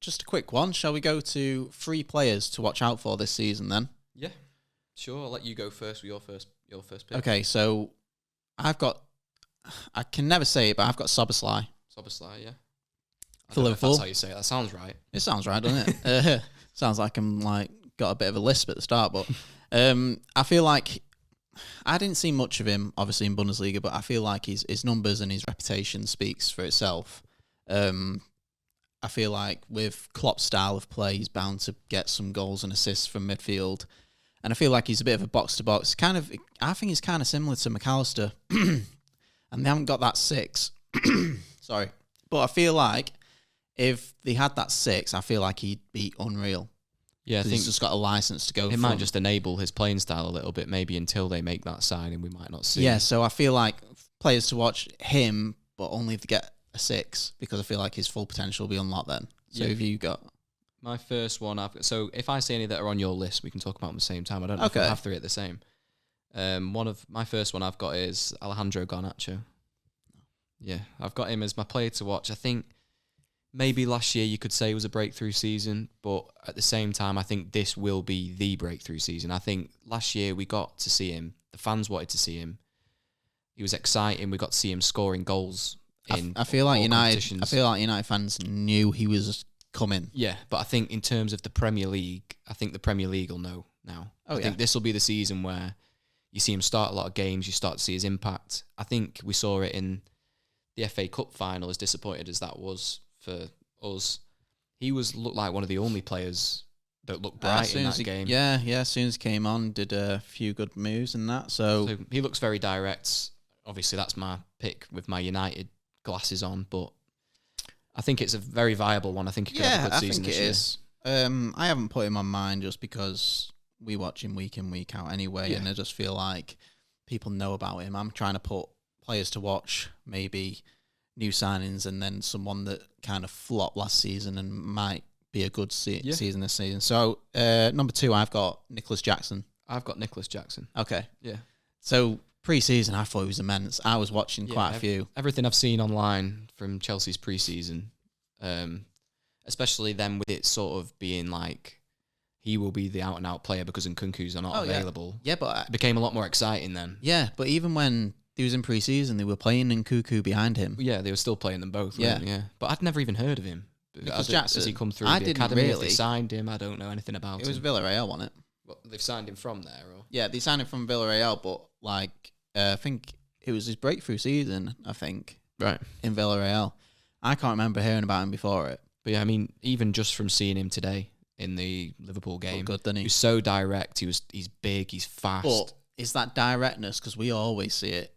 just a quick one. Shall we go to 3 players to watch out for this season then? Yeah, sure. I'll let you go first with your first pick. Okay, so I can never say it, but I've got Soboslai. Soboslai, yeah. For Liverpool. That's how you say it. That sounds right. It sounds right, doesn't it? Sounds like I'm got a bit of a lisp at the start, but I feel like I didn't see much of him, obviously, in Bundesliga, but I feel like his numbers and his reputation speaks for itself. I feel like with Klopp's style of play, he's bound to get some goals and assists from midfield. And I feel like he's a bit of a box-to-box. I think he's kind of similar to McAllister. And they haven't got that 6. Sorry. But I feel like if they had that 6, I feel like he'd be unreal. Yeah, I think he's just got a license to go. It might just enable his playing style a little bit, maybe until they make that signing, we might not see. Yeah, so I feel like players to watch him, but only if they get a 6, because I feel like his full potential will be unlocked then. So if you got my first one, so if I see any that are on your list, we can talk about them at the same time. I don't know if we'll have 3 at the same. My first one I've got is Alejandro Garnacho. Yeah, I've got him as my player to watch. I think maybe last year you could say it was a breakthrough season, but at the same time, I think this will be the breakthrough season. I think last year we got to see him. The fans wanted to see him. He was exciting. We got to see him scoring goals in I feel like United. I feel like United fans knew he was coming. Yeah, but I think in terms of the Premier League, I think the Premier League will know now. I think this will be the season where you see him start a lot of games. You start to see his impact. I think we saw it in the FA Cup final, as disappointed as that was for us. He looked like one of the only players that looked bright in that game. Yeah, as soon as he came on, did a few good moves and that. So he looks very direct. Obviously, that's my pick with my United glasses on, but I think it's a very viable one. I think he could have a good season this year. Is. I haven't put him on mine just because we watch him week in, week out anyway, and I just feel like people know about him. I'm trying to put players to watch, maybe new signings, and then someone that kind of flopped last season and might be a good season this season. So, number 2, I've got Nicholas Jackson. I've got Nicholas Jackson. Okay. Yeah. So, pre-season, I thought he was immense. I was watching quite a few. Everything I've seen online from Chelsea's pre-season, especially then with it sort of being like he will be the out-and-out player because Nkunku's are not available. Yeah, but it became a lot more exciting then. Yeah, but even when he was in pre-season, they were playing Nkunku behind him. Yeah, they were still playing them both. Yeah. But I'd never even heard of him. Because Jackson, has he come through the academy? Really. They signed him. I don't know anything about him. It was Villarreal, wasn't it? Well, they've signed him from there, or yeah, they signed him from Villarreal. But I think it was his breakthrough season. I think in Villarreal. I can't remember hearing about him before it. But yeah, I mean, even just from seeing him today in the Liverpool game, good, didn't he? He was so direct. He's big. He's fast. But it's that directness because we always see it.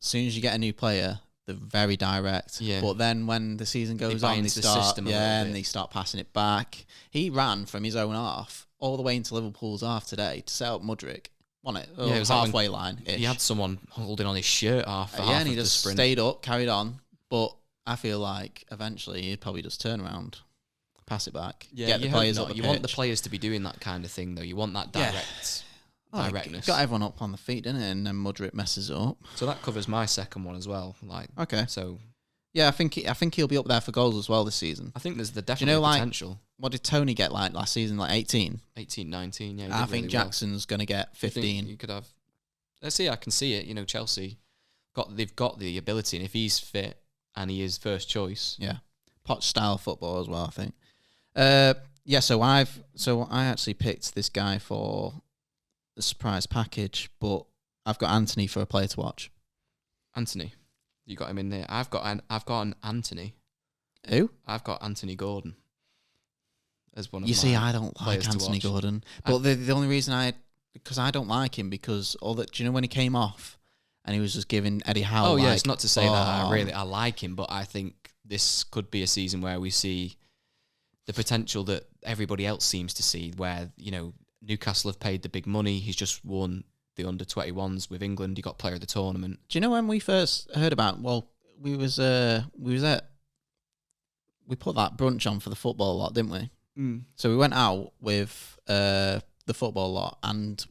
As soon as you get a new player, they're very direct. Yeah. But then when the season goes on, they start passing it back. He ran from his own half all the way into Liverpool's half today to set up Mudryk. Wasn't it? It was halfway line. He had someone holding on his shirt half. And he just stayed up, carried on. But I feel like eventually he'd probably just turn around, pass it back, get the players up the pitch. You want the players to be doing that kind of thing, though. You want that directness. Got everyone up on the feet, didn't it? And then Mudryk messes it up. So that covers my second one as well. Yeah, I think he'll be up there for goals as well this season. I think there's definitely potential. What did Tony get last season? 18? 18, 19, yeah. I think Jackson's going to get 15. You could have... Let's see, I can see it. Chelsea, they've got the ability, and if he's fit and he is first choice... Yeah. Poch style football as well, I think. So I actually picked this guy for the surprise package, but I've got Anthony for a player to watch. Anthony? You got him in there. I've got an Anthony. Who? I've got Anthony Gordon as one of my. You see, I don't like Anthony Gordon, but the only reason because I don't like him because do you know when he came off and he was just giving Eddie Howe? Oh yeah, it's not to say that I like him, but I think this could be a season where we see the potential that everybody else seems to see. Where Newcastle have paid the big money. He's just won the under-21s with England. He got player of the tournament. Do you know when we first heard about? Well, we put that brunch on for the football lot, didn't we? Mm. So we went out with the football lot, and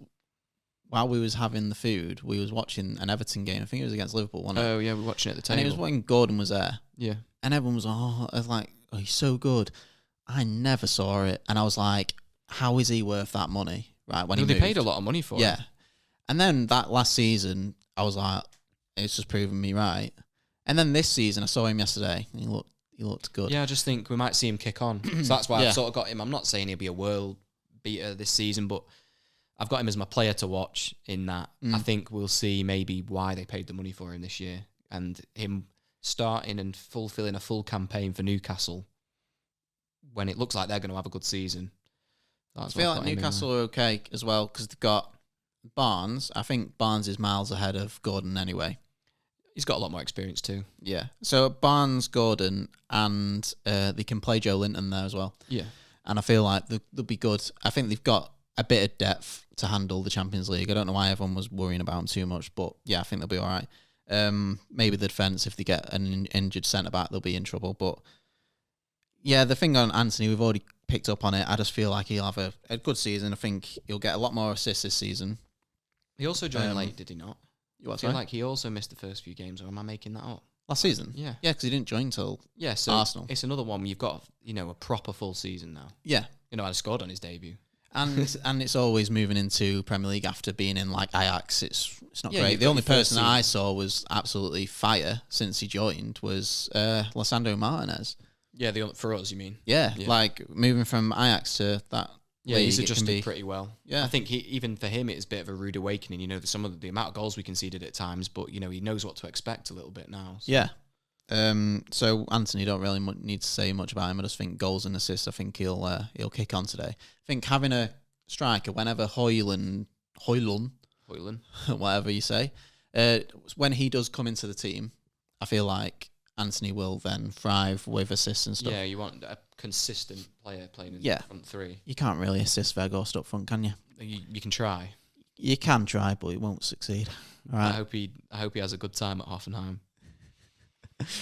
while we was having the food, we was watching an Everton game. I think it was against Liverpool, wasn't it? Oh yeah, we were watching it at the table. And it was when Gordon was there. Yeah. And everyone was like, oh, he's so good. I never saw it, and I was like, how is he worth that money? Right, when they paid a lot of money for it. Yeah. And then that last season, I was like, it's just proven me right. And then this season, I saw him yesterday, and he looked good. Yeah, I just think we might see him kick on. So that's why I've sort of got him. I'm not saying he'll be a world beater this season, but I've got him as my player to watch in that. I think we'll see maybe why they paid the money for him this year, and him starting and fulfilling a full campaign for Newcastle when it looks like they're going to have a good season. I feel like Newcastle are okay as well because they've got Barnes. I think Barnes is miles ahead of Gordon anyway. He's got a lot more experience too. Yeah. So Barnes, Gordon, and they can play Joe Linton there as well. Yeah. And I feel like they'll be good. I think they've got a bit of depth to handle the Champions League. I don't know why everyone was worrying about them too much, but yeah, I think they'll be all right. Maybe the defence, if they get an injured centre-back, they'll be in trouble. But yeah, the thing on Anthony, we've already picked up on it. I just feel like he'll have a good season. I think he'll get a lot more assists this season. He also joined late, did he not? I feel like he also missed the first few games, or am I making that up? Last season? Yeah. Yeah, because he didn't join till so Arsenal. It's another one where you've got, a proper full season now. Yeah. I scored on his debut. And it's always moving into Premier League after being in like Ajax. It's not great. The only person I saw was absolutely fire since he joined was Lissandro Martinez. Yeah, for us, you mean? Yeah, like moving from Ajax to that. Yeah, he's adjusted pretty well. Yeah, I think even for him, it's a bit of a rude awakening. Some of the amount of goals we conceded at times, but he knows what to expect a little bit now. So. Yeah. So Anthony, don't really need to say much about him. I just think goals and assists. I think he'll kick on today. I think having a striker whenever Højlund, whatever you say, when he does come into the team, I feel like Anthony will then thrive with assists and stuff. Yeah, you want a consistent player playing in the front three. You can't really assist Weghorst up front, can you? You can try. You can try, but it won't succeed. All right. I hope he has a good time at Hoffenheim.